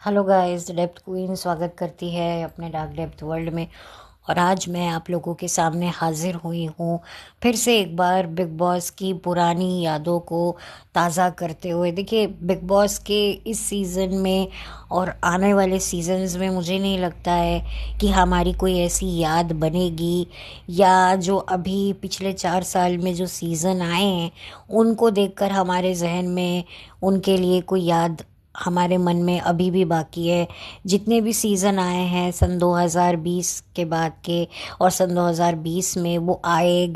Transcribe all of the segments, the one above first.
Hello guys, depth queen स्वागत करती है अपने डार्क डेप्थ वर्ल्ड में। और आज मैं आप लोगों के सामने हाजिर हुई हूँ फिर से एक बार बिग बॉस की पुरानी यादों को ताज़ा करते हुए। देखिए, बिग बॉस के इस सीज़न में और आने वाले सीजन्स में मुझे नहीं लगता है कि हमारी कोई ऐसी याद बनेगी, या जो अभी पिछले 4 साल में जो सीज़न आए हैं उनको देखकर हमारे जहन में उनके लिए कोई याद हमारे मन में अभी भी बाकी है। जितने भी सीज़न आए हैं सन 2020 के बाद के और सन 2020 में, वो आए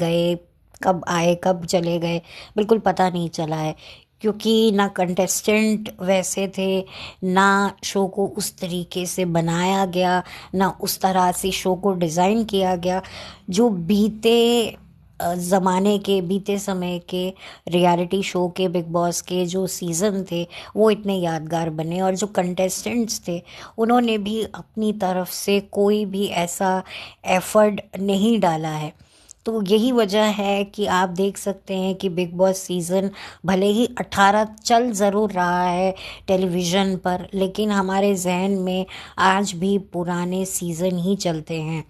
कब चले गए बिल्कुल पता नहीं चला है। क्योंकि ना कंटेस्टेंट वैसे थे, ना शो को उस तरीके से बनाया गया, ना उस तरह से शो को डिज़ाइन किया गया। जो बीते समय के रियलिटी शो के बिग बॉस के जो सीज़न थे वो इतने यादगार बने, और जो कंटेस्टेंट्स थे उन्होंने भी अपनी तरफ से कोई भी ऐसा एफर्ट नहीं डाला है। तो यही वजह है कि आप देख सकते हैं कि बिग बॉस सीज़न भले ही 18 चल ज़रूर रहा है टेलीविज़न पर, लेकिन हमारे जहन में आज भी पुराने सीज़न ही चलते हैं।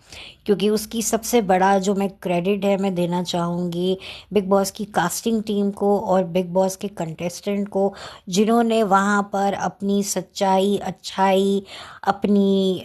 क्योंकि उसकी सबसे बड़ा जो मैं क्रेडिट है मैं देना चाहूँगी बिग बॉस की कास्टिंग टीम को और बिग बॉस के कंटेस्टेंट को, जिन्होंने वहाँ पर अपनी सच्चाई, अच्छाई, अपनी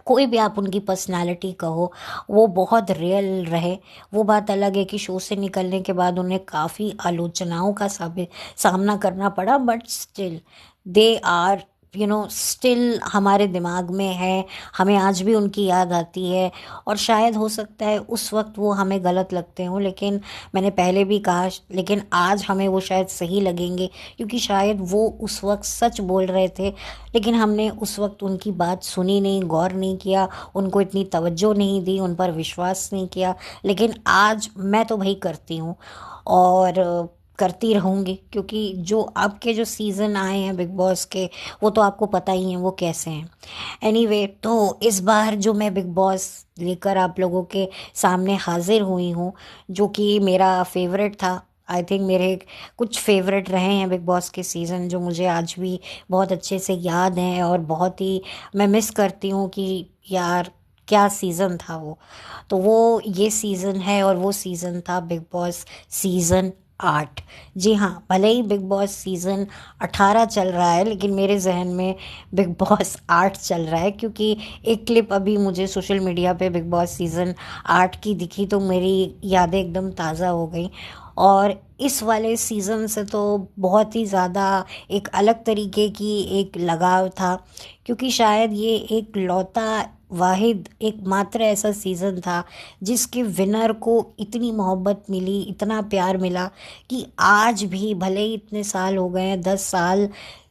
कोई भी आप उनकी पर्सनालिटी कहो, वो बहुत रियल रहे। वो बात अलग है कि शो से निकलने के बाद उन्हें काफ़ी आलोचनाओं का सामना करना पड़ा, but still they are still हमारे दिमाग में है। हमें आज भी उनकी याद आती है। और शायद हो सकता है उस वक्त वो हमें गलत लगते हों, लेकिन मैंने पहले भी कहा, लेकिन आज हमें वो शायद सही लगेंगे, क्योंकि शायद वो उस वक्त सच बोल रहे थे, लेकिन हमने उस वक्त उनकी बात सुनी नहीं, गौर नहीं किया, उनको इतनी तवज्जो नहीं दी, उन पर विश्वास नहीं किया। लेकिन आज मैं तो भाई करती हूँ और करती रहूँगी, क्योंकि जो अब के जो सीज़न आए हैं बिग बॉस के, वो तो आपको पता ही है वो कैसे हैं। एनीवे, तो इस बार जो मैं बिग बॉस लेकर आप लोगों के सामने हाजिर हुई हूँ, जो कि मेरा फेवरेट था। आई थिंक मेरे कुछ फेवरेट रहे हैं बिग बॉस के सीज़न जो मुझे आज भी बहुत अच्छे से याद हैं, और बहुत ही मैं मिस करती हूँ कि यार क्या सीज़न था वो। तो वो ये सीज़न है, और वो सीज़न था बिग बॉस सीज़न 8। जी हाँ, भले ही बिग बॉस सीज़न 18 चल रहा है, लेकिन मेरे जहन में बिग बॉस 8 चल रहा है, क्योंकि एक क्लिप अभी मुझे सोशल मीडिया पे बिग बॉस सीज़न 8 की दिखी तो मेरी यादें एकदम ताज़ा हो गई। और इस वाले सीज़न से तो बहुत ही ज़्यादा एक अलग तरीके की एक लगाव था, क्योंकि शायद ये एक लौता वाहिद एकमात्र ऐसा सीज़न था जिसके विनर को इतनी मोहब्बत मिली, इतना प्यार मिला, कि आज भी भले ही इतने साल हो गए हैं, 10 साल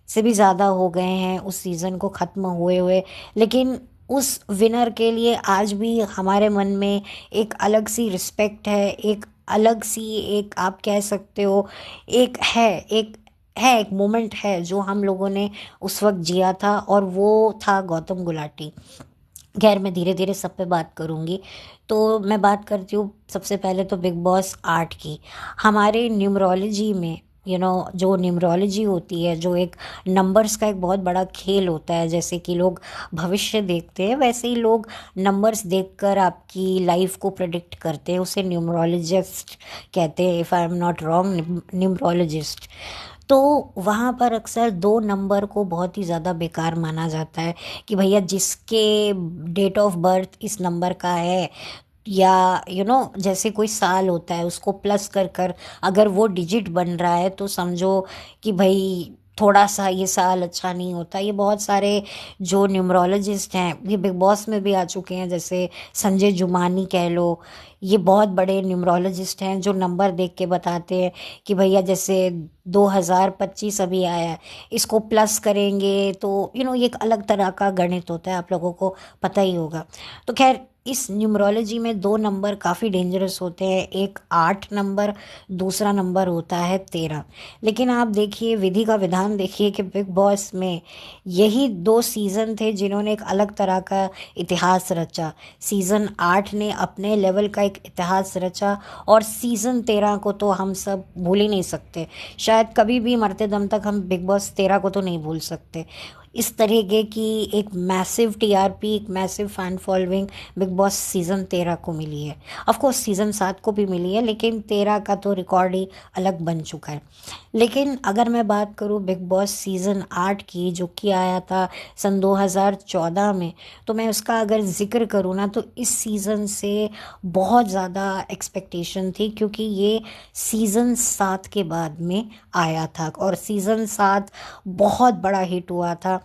से भी ज़्यादा हो गए हैं उस सीज़न को ख़त्म हुए हुए, लेकिन उस विनर के लिए आज भी हमारे मन में एक अलग सी रिस्पेक्ट है, एक अलग सी, एक आप कह सकते हो, एक है एक एक मोमेंट है जो हम लोगों ने उस वक्त जिया था, और वो था गौतम गुलाटी। खैर, मैं धीरे धीरे सब पे बात करूँगी। तो मैं बात करती हूँ सबसे पहले तो बिग बॉस 8 की। हमारे न्यूमरोलॉजी में जो न्यूमरोलॉजी होती है, जो एक नंबर्स का एक बहुत बड़ा खेल होता है, जैसे कि लोग भविष्य देखते हैं वैसे ही लोग नंबर्स देखकर आपकी लाइफ को प्रेडिक्ट करते हैं। उसे न्यूमरोलॉजिस्ट कहते हैं, if I am not wrong, numerologist. तो वहाँ पर अक्सर 2 नंबर को बहुत ही ज़्यादा बेकार माना जाता है, कि भैया जिसके डेट ऑफ बर्थ इस नंबर का है, या जैसे कोई साल होता है उसको प्लस कर कर अगर वो डिजिट बन रहा है तो समझो कि भाई थोड़ा सा ये साल अच्छा नहीं होता। ये बहुत सारे जो न्यूमरोलॉजिस्ट हैं ये बिग बॉस में भी आ चुके हैं, जैसे संजय जुमानी कह लो। ये बहुत बड़े न्यूमरोलॉजिस्ट हैं जो नंबर देख के बताते हैं कि भैया जैसे 2025 अभी आया है, इसको प्लस करेंगे तो ये एक अलग तरह का गणित होता है, आप लोगों को पता ही होगा। तो खैर, इस न्यूमरोलॉजी में 2 नंबर काफ़ी डेंजरस होते हैं, एक 8 नंबर, दूसरा नंबर होता है 13। लेकिन आप देखिए, विधि का विधान देखिए कि बिग बॉस में यही 2 सीज़न थे जिन्होंने एक अलग तरह का इतिहास रचा। सीज़न 8 ने अपने लेवल का एक इतिहास रचा, और सीज़न 13 को तो हम सब भूल ही नहीं सकते। शायद कभी भी मरते दम तक हम बिग बॉस 13 को तो नहीं भूल सकते। इस तरीके की एक मैसिव टीआरपी, एक massive fan following big boss season 13 को मिली है। ऑफ कोर्स सीज़न 7 को भी मिली है, लेकिन 13 का तो रिकॉर्ड ही अलग बन चुका है। लेकिन अगर मैं बात करूँ बिग बॉस सीज़न 8 की, जो कि आया था सन 2014 में, तो मैं उसका अगर ज़िक्र करूँ ना, तो इस सीज़न से बहुत ज़्यादा एक्सपेक्टेशन थी, क्योंकि ये सीज़न 7 के बाद में आया था और सीज़न 7 बहुत बड़ा हिट हुआ था।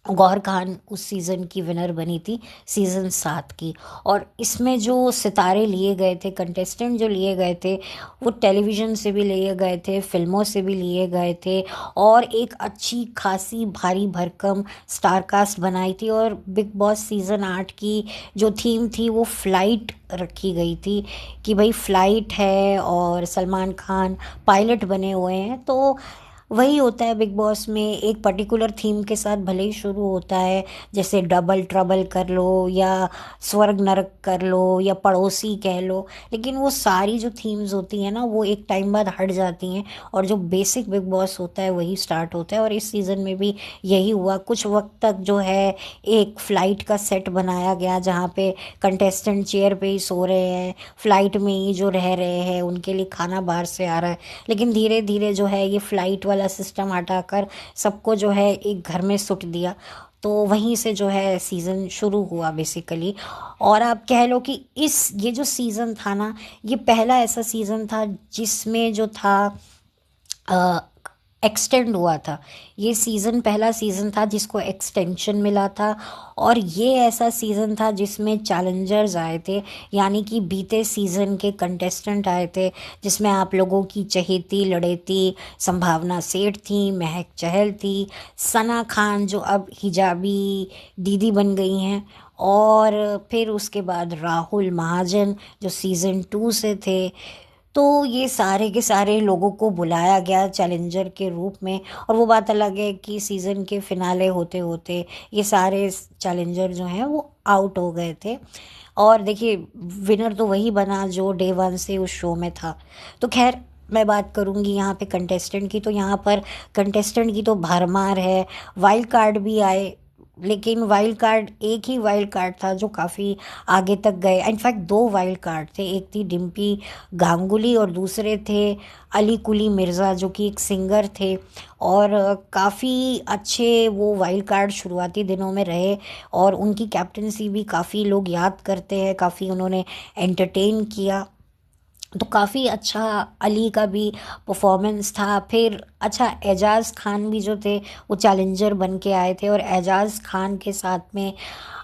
गौर खान उस सीज़न की विनर बनी थी, सीज़न 7 की। और इसमें जो सितारे लिए गए थे, कंटेस्टेंट जो लिए गए थे, वो टेलीविज़न से भी लिए गए थे, फिल्मों से भी लिए गए थे, और एक अच्छी खासी भारी भरकम स्टार कास्ट बनाई थी। और बिग बॉस सीज़न 8 की जो थीम थी वो फ़्लाइट रखी गई थी, कि भाई फ़्लाइट है और सलमान खान पायलट बने हुए हैं। तो वही होता है बिग बॉस में, एक पर्टिकुलर थीम के साथ भले ही शुरू होता है, जैसे डबल ट्रबल कर लो या स्वर्ग नरक कर लो या पड़ोसी कह लो, लेकिन वो सारी जो थीम्स होती हैं ना, वो एक टाइम बाद हट जाती हैं और जो बेसिक बिग बॉस होता है वही स्टार्ट होता है। और इस सीज़न में भी यही हुआ। कुछ वक्त तक जो है एक फ़्लाइट का सेट बनाया गया, जहाँ पे कंटेस्टेंट चेयर पे ही सो रहे हैं, फ़्लाइट में ही जो रह रहे हैं, उनके लिए खाना बाहर से आ रहा है। लेकिन धीरे धीरे जो है ये फ़्लाइट वाला सिस्टम हटाकर सबको जो है एक घर में सुट दिया। तो वहीं से जो है सीज़न शुरू हुआ बेसिकली। और आप कह लो कि ये जो सीज़न था ना, ये पहला ऐसा सीज़न था जिसमें जो था एक्सटेंड हुआ था। ये सीज़न पहला सीज़न था जिसको एक्सटेंशन मिला था। और ये ऐसा सीज़न था जिसमें चैलेंजर्स आए थे, यानी कि बीते सीज़न के कंटेस्टेंट आए थे, जिसमें आप लोगों की चहेती लड़ेती संभावना सेठ थी, महक चहल थी, सना खान जो अब हिजाबी दीदी बन गई हैं, और फिर उसके बाद राहुल महाजन जो सीज़न 2 से थे। तो ये सारे के सारे लोगों को बुलाया गया चैलेंजर के रूप में। और वो बात अलग है कि सीज़न के फिनाले होते होते ये सारे चैलेंजर जो हैं वो आउट हो गए थे। और देखिए, विनर तो वही बना जो डे वन से उस शो में था। तो खैर, मैं बात करूँगी यहाँ पे कंटेस्टेंट की, तो यहाँ पर कंटेस्टेंट की तो भरमार है। वाइल्ड कार्ड भी आए, लेकिन वाइल्ड कार्ड, एक ही वाइल्ड कार्ड था जो काफ़ी आगे तक गए। इनफैक्ट दो वाइल्ड कार्ड थे, एक थी डिम्पी गांगुली और दूसरे थे अली कुली मिर्ज़ा जो कि एक सिंगर थे। और काफ़ी अच्छे वो वाइल्ड कार्ड शुरुआती दिनों में रहे, और उनकी कैप्टनसी भी काफ़ी लोग याद करते हैं, काफ़ी उन्होंने एंटरटेन किया। तो काफ़ी अच्छा अली का भी परफॉर्मेंस था। फिर अच्छा, एजाज़ खान भी जो थे वो चैलेंजर बन के आए थे, और एजाज़ खान के साथ में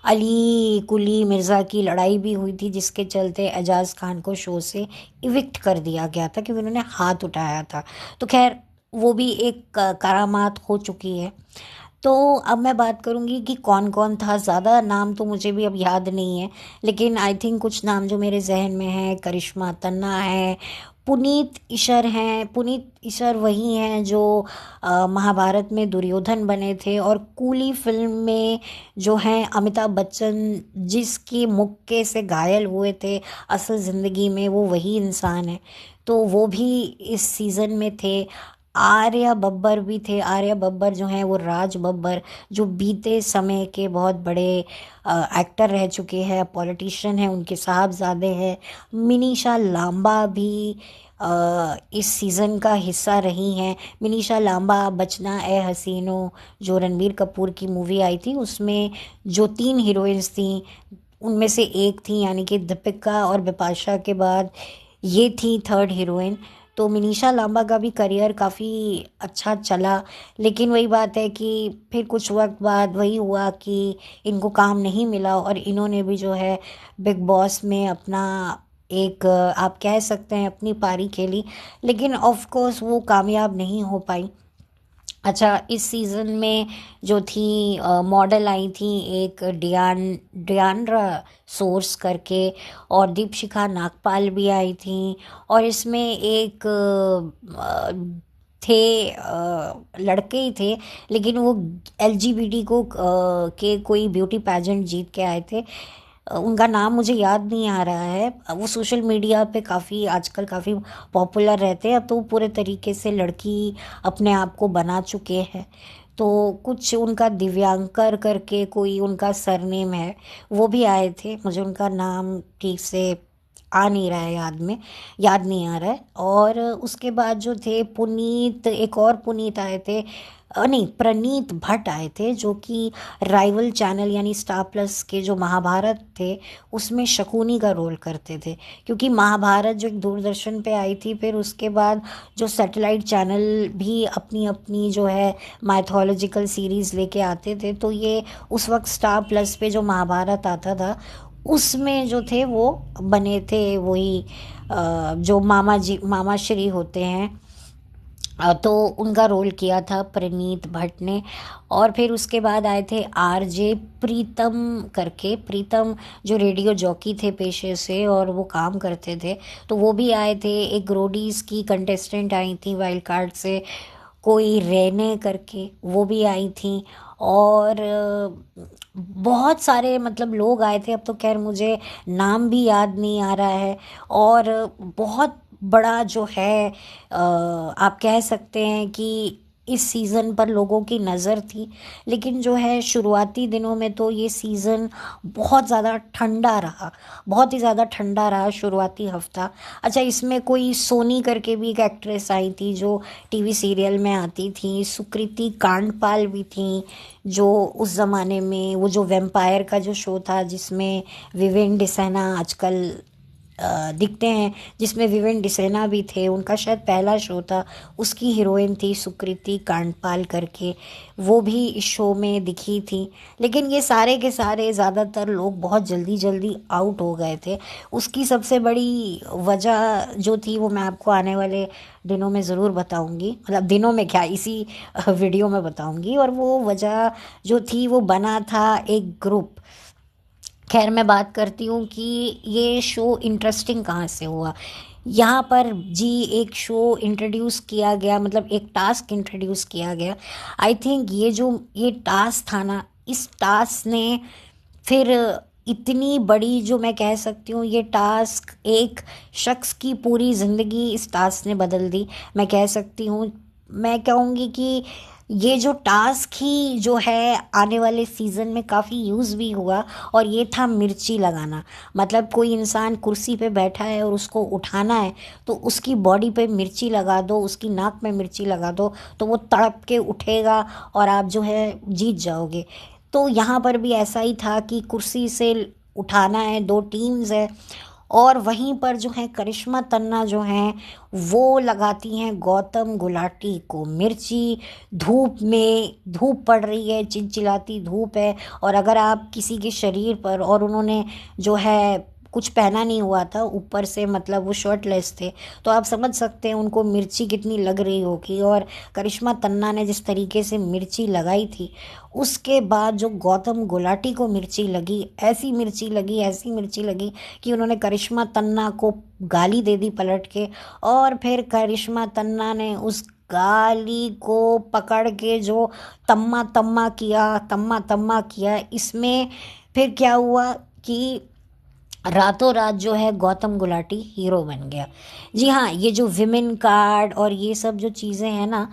अली कुली मिर्ज़ा की लड़ाई भी हुई थी, जिसके चलते एजाज़ खान को शो से इविक्ट कर दिया गया था, क्योंकि उन्होंने हाथ उठाया था। तो खैर, वो भी एक करामात हो चुकी है। तो अब मैं बात करूँगी कि कौन कौन था। ज़्यादा नाम तो मुझे भी अब याद नहीं है, लेकिन आई थिंक कुछ नाम जो मेरे जहन में है, करिश्मा तन्ना है, पुनीत ईशर हैं। पुनीत ईशर वही हैं जो महाभारत में दुर्योधन बने थे, और कूली फिल्म में जो हैं अमिताभ बच्चन जिसकी मुक्के से घायल हुए थे असल ज़िंदगी में, वो वही इंसान है। तो वो भी इस सीज़न में थे। आर्या बब्बर भी थे। आर्या बब्बर जो हैं वो राज बब्बर, जो बीते समय के बहुत बड़े एक्टर रह चुके हैं, पॉलिटिशियन हैं, उनके साहबजादे हैं। मिनीषा लांबा भी इस सीज़न का हिस्सा रही हैं। मिनीषा लांबा बचना ए हसीनो जो रणबीर कपूर की मूवी आई थी, उसमें जो 3 हीरोइंस थी उनमें से एक थी, यानी कि दीपिका और बिपाशा के बाद ये थी थर्ड हीरोइन। तो मिनीषा लांबा का भी करियर काफ़ी अच्छा चला, लेकिन वही बात है कि फिर कुछ वक्त बाद वही हुआ कि इनको काम नहीं मिला, और इन्होंने भी जो है बिग बॉस में अपना एक आप कह सकते हैं अपनी पारी खेली, लेकिन ऑफ कोर्स वो कामयाब नहीं हो पाई। अच्छा, इस सीज़न में जो थी मॉडल आई थी, एक डियानरा सोर्स करके, और दीपशिखा नागपाल भी आई थी। और इसमें एक थे लड़के ही थे, लेकिन वो एलजीबीटी को के कोई ब्यूटी पैजेंट जीत के आए थे। उनका नाम मुझे याद नहीं आ रहा है। वो सोशल मीडिया पे काफ़ी आजकल काफ़ी पॉपुलर रहते हैं, अब तो वो पूरे तरीके से लड़की अपने आप को बना चुके हैं। तो कुछ उनका दिव्यांकर करके कोई उनका सरनेम है, वो भी आए थे। मुझे उनका नाम ठीक से आ नहीं रहा है, याद नहीं आ रहा है। और उसके बाद जो थे पुनीत, एक और पुनीत आए थे, नहीं, प्रणीत भट्ट आए थे, जो कि राइवल चैनल यानी स्टार प्लस के जो महाभारत थे उसमें शकुनी का रोल करते थे। क्योंकि महाभारत जो एक दूरदर्शन पे आई थी, फिर उसके बाद जो सैटेलाइट चैनल भी अपनी अपनी जो है माइथोलॉजिकल सीरीज़ लेके आते थे, तो ये उस वक्त स्टार प्लस पे जो महाभारत आता था उसमें जो थे वो बने थे, वही जो मामा श्री होते हैं, तो उनका रोल किया था प्रणीत भट्ट ने। और फिर उसके बाद आए थे आरजे प्रीतम करके, प्रीतम जो रेडियो जॉकी थे पेशे से और वो काम करते थे, तो वो भी आए थे। एक रोडीज़ की कंटेस्टेंट आई थी वाइल्ड कार्ड से, कोई रेने करके, वो भी आई थी। और बहुत सारे मतलब लोग आए थे, अब तो खैर मुझे नाम भी याद नहीं आ रहा है। और बहुत बड़ा जो है आप कह सकते हैं कि इस सीज़न पर लोगों की नज़र थी। लेकिन जो है शुरुआती दिनों में तो ये सीज़न बहुत ज़्यादा ठंडा रहा, बहुत ही ज़्यादा ठंडा रहा शुरुआती हफ्ता। अच्छा, इसमें कोई सोनी करके भी एक एक्ट्रेस आई थी जो टीवी सीरियल में आती थी, सुकृति कांडपाल भी थी, जो उस ज़माने में वो जो वैम्पायर का जो शो था जिसमें विवेन डिसेना आजकल दिखते हैं, जिसमें विवेन डिसेना भी थे, उनका शायद पहला शो था, उसकी हीरोइन थी सुकृति कांडपाल करके, वो भी इस शो में दिखी थी। लेकिन ये सारे के सारे ज़्यादातर लोग बहुत जल्दी जल्दी आउट हो गए थे। उसकी सबसे बड़ी वजह जो थी वो मैं आपको आने वाले दिनों में ज़रूर बताऊंगी, मतलब दिनों में क्या, इसी वीडियो में बताऊंगी। और वो वजह जो थी वो बना था एक ग्रुप। खैर, मैं बात करती हूँ कि ये शो इंटरेस्टिंग कहाँ से हुआ। यहाँ पर जी एक शो इंट्रोड्यूस किया गया, मतलब एक टास्क इंट्रोड्यूस किया गया। आई थिंक ये टास्क था ना, इस टास्क ने फिर इतनी बड़ी, जो मैं कह सकती हूँ, ये टास्क एक शख्स की पूरी ज़िंदगी इस टास्क ने बदल दी। मैं कह सकती हूँ, मैं कहूँगी कि ये जो टास्क ही जो है आने वाले सीज़न में काफ़ी यूज़ भी हुआ। और ये था मिर्ची लगाना। मतलब कोई इंसान कुर्सी पे बैठा है और उसको उठाना है, तो उसकी बॉडी पे मिर्ची लगा दो, उसकी नाक में मिर्ची लगा दो, तो वो तड़प के उठेगा और आप जो है जीत जाओगे। तो यहाँ पर भी ऐसा ही था कि कुर्सी से उठाना है, दो टीम्स है, और वहीं पर जो है करिश्मा तन्ना जो हैं वो लगाती हैं गौतम गुलाटी को मिर्ची। धूप पड़ रही है, चिलचिलाती धूप है, और अगर आप किसी के शरीर पर, और उन्होंने जो है कुछ पहना नहीं हुआ था ऊपर से, मतलब वो शर्टलेस थे, तो आप समझ सकते हैं उनको मिर्ची कितनी लग रही होगी। और करिश्मा तन्ना ने जिस तरीके से मिर्ची लगाई थी, उसके बाद जो गौतम गुलाटी को मिर्ची लगी, ऐसी मिर्ची लगी कि उन्होंने करिश्मा तन्ना को गाली दे दी पलट के। और फिर करिश्मा तन्ना ने उस गाली को पकड़ के जो तम्मा तम्मा किया, इसमें फिर क्या हुआ कि रातों रात जो है गौतम गुलाटी हीरो बन गया। जी हाँ, ये जो विमेन कार्ड और ये सब जो चीज़ें हैं ना,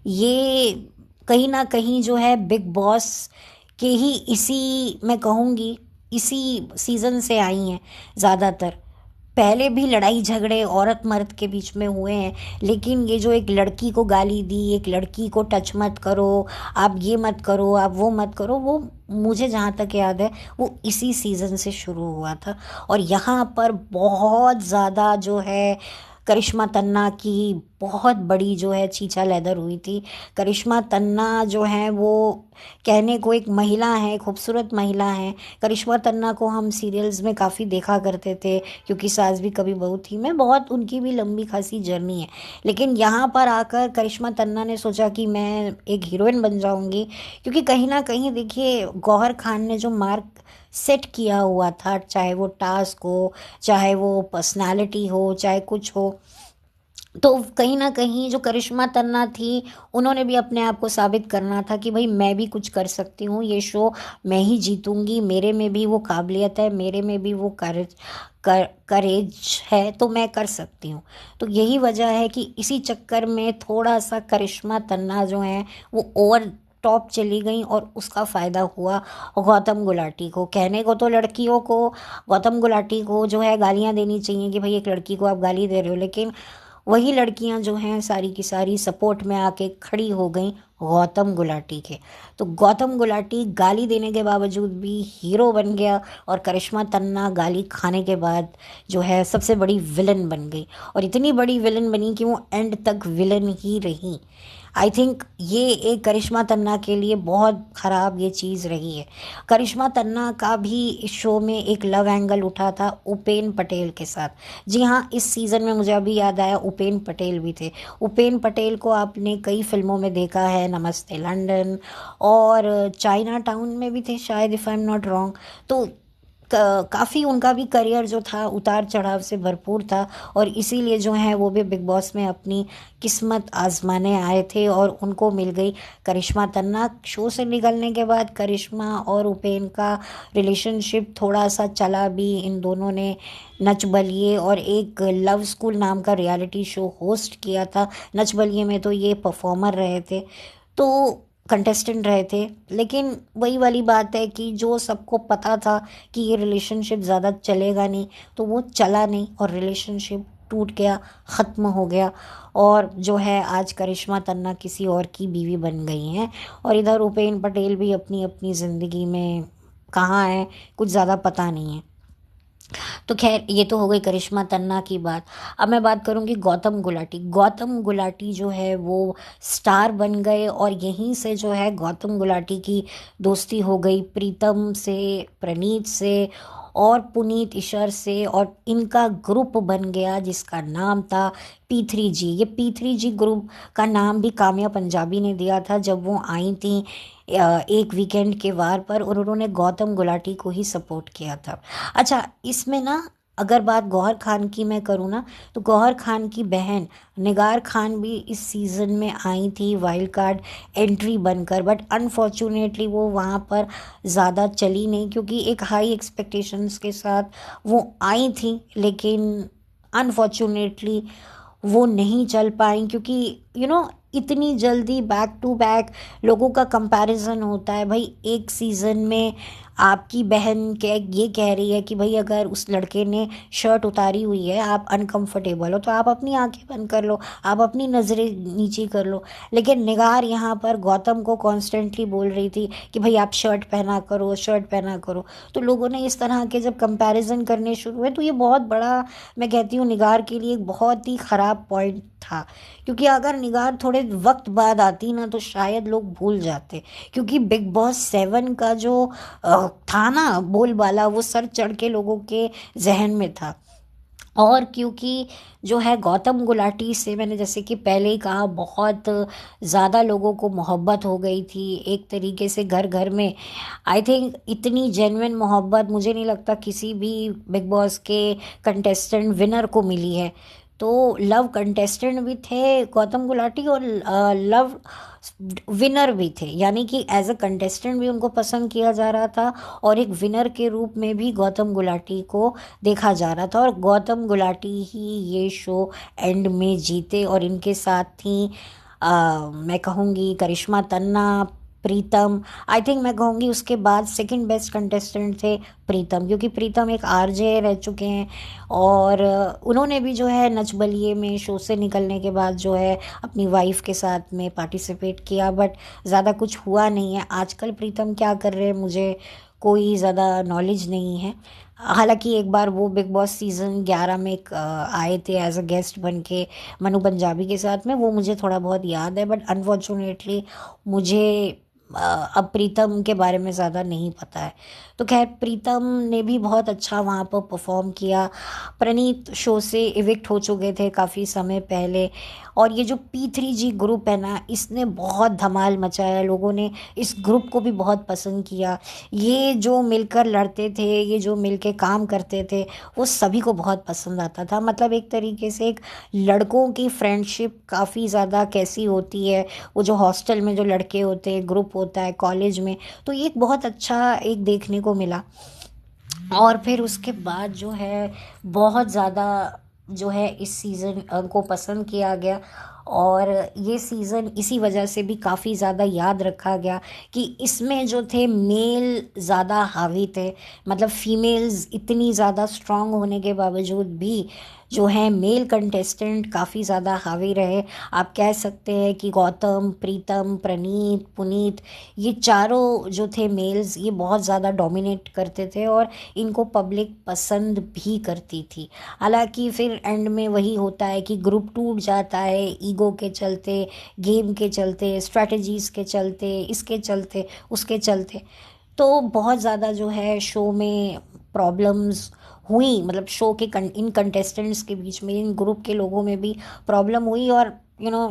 ये कहीं ना कहीं जो है बिग बॉस के ही, इसी मैं कहूँगी इसी सीज़न से आई हैं ज़्यादातर। पहले भी लड़ाई झगड़े औरत मर्द के बीच में हुए हैं, लेकिन ये जो एक लड़की को गाली दी, एक लड़की को टच मत करो, आप ये मत करो, आप वो मत करो, वो मुझे जहाँ तक याद है वो इसी सीज़न से शुरू हुआ था। और यहाँ पर बहुत ज़्यादा जो है करिश्मा तन्ना की बहुत बड़ी जो है छीछा लेदर हुई थी। करिश्मा तन्ना जो है वो कहने को एक महिला है, खूबसूरत महिला है। करिश्मा तन्ना को हम सीरियल्स में काफ़ी देखा करते थे, क्योंकि सास भी कभी बहू थी में बहुत उनकी भी लंबी खासी जर्नी है। लेकिन यहाँ पर आकर करिश्मा तन्ना ने सोचा कि मैं एक हीरोइन बन जाऊँगी, क्योंकि कहीं ना कहीं देखिए गौहर खान ने जो मार्क सेट किया हुआ था, चाहे वो टास्क हो, चाहे वो पर्सनालिटी हो, चाहे कुछ हो, तो कहीं ना कहीं जो करिश्मा तन्ना थी, उन्होंने भी अपने आप को साबित करना था कि भाई मैं भी कुछ कर सकती हूँ, ये शो मैं ही जीतूंगी, मेरे में भी वो काबिलियत है, मेरे में भी वो करेज है, तो मैं कर सकती हूँ। तो यही वजह है कि इसी चक्कर में थोड़ा सा करिश्मा तन्ना जो है वो ओवर टॉप चली गई और उसका फ़ायदा हुआ गौतम गुलाटी को। कहने को तो लड़कियों को गौतम गुलाटी को जो है गालियाँ देनी चाहिए कि भाई एक लड़की को आप गाली दे रहे हो, लेकिन वही लड़कियां जो हैं सारी की सारी सपोर्ट में आके खड़ी हो गई गौतम गुलाटी के। तो गौतम गुलाटी गाली देने के बावजूद भी हीरो बन गया और करिश्मा तन्ना गाली खाने के बाद जो है सबसे बड़ी विलन बन गई, और इतनी बड़ी विलन बनी कि वो एंड तक विलन ही रही। आई थिंक ये एक करिश्मा तन्ना के लिए बहुत ख़राब ये चीज़ रही है। करिश्मा तन्ना का भी इस शो में एक लव एंगल उठा था उपेन पटेल के साथ। जी हाँ, इस सीज़न में मुझे अभी याद आया उपेन पटेल भी थे। उपेन पटेल को आपने कई फिल्मों में देखा है, नमस्ते लंदन और चाइना टाउन में भी थे शायद, if I am not wrong. तो काफ़ी उनका भी करियर जो था उतार चढ़ाव से भरपूर था, और इसीलिए जो है वो भी बिग बॉस में अपनी किस्मत आजमाने आए थे और उनको मिल गई करिश्मा तन्ना। शो से निकलने के बाद करिश्मा और उपेन का रिलेशनशिप थोड़ा सा चला भी। इन दोनों ने नच बलिए और एक लव स्कूल नाम का रियलिटी शो होस्ट किया था। नच बलिए में तो ये परफॉर्मर रहे थे, तो कंटेस्टेंट रहे थे, लेकिन वही वाली बात है कि जो सबको पता था कि ये रिलेशनशिप ज़्यादा चलेगा नहीं, तो वो चला नहीं और रिलेशनशिप टूट गया, ख़त्म हो गया। और जो है आज करिश्मा तन्ना किसी और की बीवी बन गई हैं, और इधर उपेन पटेल भी अपनी अपनी ज़िंदगी में कहाँ है कुछ ज़्यादा पता नहीं है। तो खैर ये तो हो गई करिश्मा तन्ना की बात। अब मैं बात करूँगी गौतम गुलाटी। गौतम गुलाटी जो है वो स्टार बन गए, और यहीं से जो है गौतम गुलाटी की दोस्ती हो गई प्रीतम से, प्रणीत से और पुनीत ईशर से, और इनका ग्रुप बन गया जिसका नाम था P3G। ये P3G ग्रुप का नाम भी काम्या पंजाबी ने दिया था जब वो आई थी एक वीकेंड के वार पर, और उन्होंने गौतम गुलाटी को ही सपोर्ट किया था। अच्छा, इसमें ना अगर बात गौहर खान की मैं करूँ ना, तो गौहर खान की बहन निगार खान भी इस सीज़न में आई थी वाइल्ड कार्ड एंट्री बनकर, बट अनफॉर्चुनेटली वो वहाँ पर ज़्यादा चली नहीं, क्योंकि एक हाई एक्सपेक्टेशंस के साथ वो आई थी, लेकिन अनफॉर्चुनेटली वो नहीं चल पाई, क्योंकि इतनी जल्दी बैक टू बैक लोगों का कंपैरिजन होता है। भाई एक सीज़न में आपकी बहन ये कह रही है कि भाई अगर उस लड़के ने शर्ट उतारी हुई है, आप अनकंफर्टेबल हो, तो आप अपनी आंखें बंद कर लो, आप अपनी नज़रें नीची कर लो। लेकिन निगार यहाँ पर गौतम को कॉन्स्टेंटली बोल रही थी कि भाई आप शर्ट पहना करो, शर्ट पहना करो। तो लोगों ने इस तरह के जब कंपैरिजन करने शुरू हुए, तो ये बहुत बड़ा, मैं कहती हूँ निगार के लिए एक बहुत ही ख़राब पॉइंट था, क्योंकि अगर निगार थोड़े वक्त बाद आती ना तो शायद लोग भूल जाते, क्योंकि बिग बॉस 7 का जो था ना बोलबाला, वो सर चढ़ के लोगों के जहन में था। और क्योंकि जो है गौतम गुलाटी से मैंने जैसे कि पहले ही कहा बहुत ज़्यादा लोगों को मोहब्बत हो गई थी, एक तरीके से घर घर में। आई थिंक इतनी जेन्युइन मोहब्बत मुझे नहीं लगता किसी भी बिग बॉस के कंटेस्टेंट विनर को मिली है। तो लव कंटेस्टेंट भी थे गौतम गुलाटी, और लव विनर भी थे, यानी कि एज अ कंटेस्टेंट भी उनको पसंद किया जा रहा था, और एक विनर के रूप में भी गौतम गुलाटी को देखा जा रहा था। और गौतम गुलाटी ही ये शो एंड में जीते, और इनके साथ थी मैं कहूँगी करिश्मा तन्ना, प्रीतम। आई थिंक मैं कहूँगी उसके बाद सेकंड बेस्ट कंटेस्टेंट थे प्रीतम, क्योंकि प्रीतम एक आरजे रह चुके हैं, और उन्होंने भी जो है नच बलिए में शो से निकलने के बाद जो है अपनी वाइफ के साथ में पार्टिसिपेट किया, बट ज़्यादा कुछ हुआ नहीं है। आजकल प्रीतम क्या कर रहे हैं मुझे कोई ज़्यादा नॉलेज नहीं है। हालांकि एक बार वो बिग बॉस सीज़न 11 में आए थे एज अ गेस्ट बन के मनु पंजाबी के साथ में, वो मुझे थोड़ा बहुत याद है, बट अनफॉर्चुनेटली मुझे अब प्रीतम के बारे में ज़्यादा नहीं पता है। तो खैर प्रीतम ने भी बहुत अच्छा वहाँ पर परफॉर्म किया। प्रणीत शो से इविक्ट हो चुके थे काफ़ी समय पहले, और ये जो P3G ग्रुप है ना, इसने बहुत धमाल मचाया, लोगों ने इस ग्रुप को भी बहुत पसंद किया। ये जो मिलकर लड़ते थे, ये जो मिलके काम करते थे, वो सभी को बहुत पसंद आता था। मतलब एक तरीके से एक लड़कों की फ्रेंडशिप काफ़ी ज़्यादा कैसी होती है, वो जो हॉस्टल में जो लड़के होते हैं, ग्रुप होता है कॉलेज में, तो ये एक बहुत अच्छा एक देखने को मिला। और फिर उसके बाद जो है बहुत ज़्यादा जो है इस सीज़न को पसंद किया गया, और ये सीज़न इसी वजह से भी काफ़ी ज़्यादा याद रखा गया कि इसमें जो थे मेल ज़्यादा हावी थे, मतलब फीमेल्स इतनी ज़्यादा स्ट्रांग होने के बावजूद भी जो है मेल कंटेस्टेंट काफ़ी ज़्यादा हावी रहे। आप कह सकते हैं कि गौतम, प्रीतम, प्रणीत, पुनीत, ये चारों जो थे मेल्स, ये बहुत ज़्यादा डोमिनेट करते थे और इनको पब्लिक पसंद भी करती थी। हालांकि फिर एंड में वही होता है कि ग्रुप टूट जाता है, ईगो के चलते, गेम के चलते, स्ट्रैटेजीज के चलते, इसके चलते, उसके चलते। तो बहुत ज़्यादा जो है शो में प्रॉब्लम्स हुई, मतलब शो के इन कंटेस्टेंट्स के बीच में, इन ग्रुप के लोगों में भी प्रॉब्लम हुई। और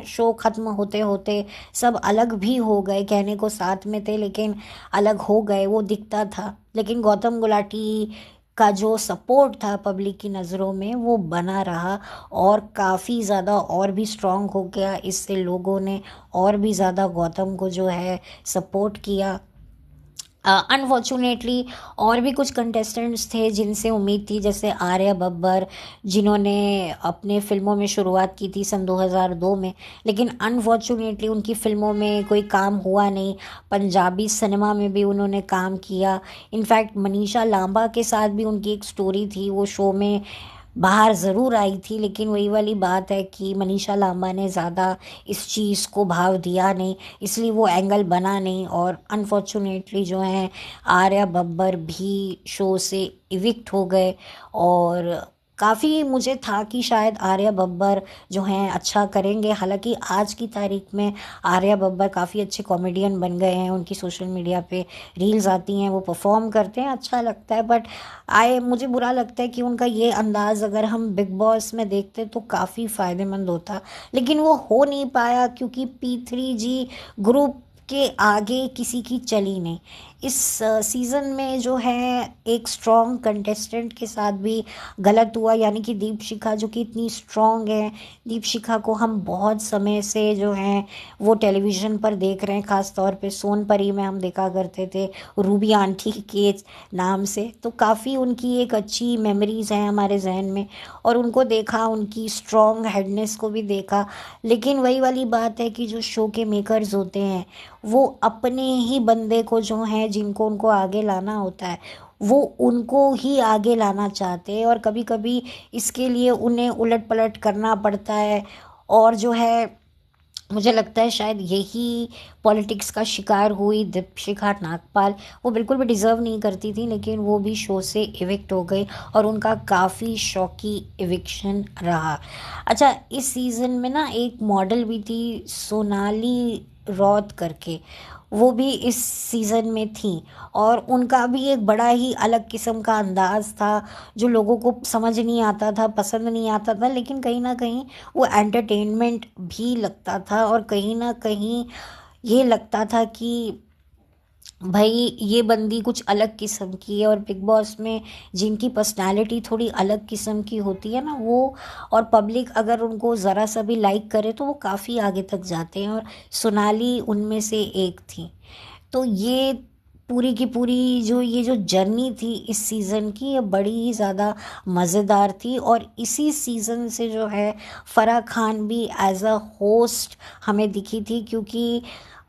शो ख़त्म होते होते सब अलग भी हो गए, कहने को साथ में थे लेकिन अलग हो गए, वो दिखता था। लेकिन गौतम गुलाटी का जो सपोर्ट था पब्लिक की नज़रों में वो बना रहा और काफ़ी ज़्यादा और भी स्ट्रांग हो गया। इससे लोगों ने और भी ज़्यादा गौतम को जो है सपोर्ट किया। अनफॉर्चुनेटली और भी कुछ कंटेस्टेंट्स थे जिनसे उम्मीद थी, जैसे आर्या बब्बर, जिन्होंने अपने फ़िल्मों में शुरुआत की थी सन 2002 में, लेकिन अनफॉर्चुनेटली उनकी फ़िल्मों में कोई काम हुआ नहीं। पंजाबी सिनेमा में भी उन्होंने काम किया। इनफैक्ट मनीषा लांबा के साथ भी उनकी एक स्टोरी थी, वो शो में बाहर ज़रूर आई थी, लेकिन वही वाली बात है कि मनीषा लांबा ने ज़्यादा इस चीज़ को भाव दिया नहीं, इसलिए वो एंगल बना नहीं। और अनफॉर्चुनेटली जो है आर्या बब्बर भी शो से इविक्ट हो गए। और काफ़ी मुझे था कि शायद आर्या बब्बर जो हैं अच्छा करेंगे। हालांकि आज की तारीख में आर्या बब्बर काफ़ी अच्छे कॉमेडियन बन गए हैं, उनकी सोशल मीडिया पे रील्स आती हैं, वो परफॉर्म करते हैं, अच्छा लगता है। बट मुझे बुरा लगता है कि उनका ये अंदाज़ अगर हम बिग बॉस में देखते तो काफ़ी फ़ायदेमंद होता, लेकिन वो हो नहीं पाया क्योंकि P3G ग्रुप के आगे किसी की चली नहीं। इस सीज़न में जो है एक स्ट्रॉन्ग कंटेस्टेंट के साथ भी गलत हुआ, यानी कि दीपशिखा जो कि इतनी स्ट्रॉन्ग है। दीपशिखा को हम बहुत समय से जो है वो टेलीविज़न पर देख रहे हैं, ख़ास तौर पे सोनपरी में हम देखा करते थे रूबी आंटी के नाम से। तो काफ़ी उनकी एक अच्छी मेमोरीज़ हैं हमारे जहन में, और उनको देखा, उनकी स्ट्रॉन्ग हेडनेस को भी देखा। लेकिन वही वाली बात है कि जो शो के मेकर्स होते हैं वो अपने ही बंदे को जो है, जिनको उनको आगे लाना होता है, वो उनको ही आगे लाना चाहते हैं, और कभी कभी इसके लिए उन्हें उलट पलट करना पड़ता है। और जो है मुझे लगता है शायद यही पॉलिटिक्स का शिकार हुई दीपशिखा नागपाल। वो बिल्कुल भी डिज़र्व नहीं करती थी, लेकिन वो भी शो से इविक्ट हो गई और उनका काफ़ी शॉकी इविक्शन रहा। अच्छा, इस सीज़न में ना एक मॉडल भी थी, सोनाली रौत करके, वो भी इस सीज़न में थी, और उनका भी एक बड़ा ही अलग किस्म का अंदाज़ था जो लोगों को समझ नहीं आता था, पसंद नहीं आता था, लेकिन कहीं ना कहीं वो एंटरटेनमेंट भी लगता था। और कहीं ना कहीं ये लगता था कि भाई ये बंदी कुछ अलग किस्म की है। और बिग बॉस में जिनकी पर्सनालिटी थोड़ी अलग किस्म की होती है ना, वो और पब्लिक अगर उनको ज़रा सा भी लाइक करे तो वो काफ़ी आगे तक जाते हैं, और सोनाली उनमें से एक थी। तो ये पूरी की पूरी जो ये जो जर्नी थी इस सीज़न की, ये बड़ी ही ज़्यादा मज़ेदार थी। और इसी सीज़न से जो है फ़राह खान भी एज अ होस्ट हमें दिखी थी, क्योंकि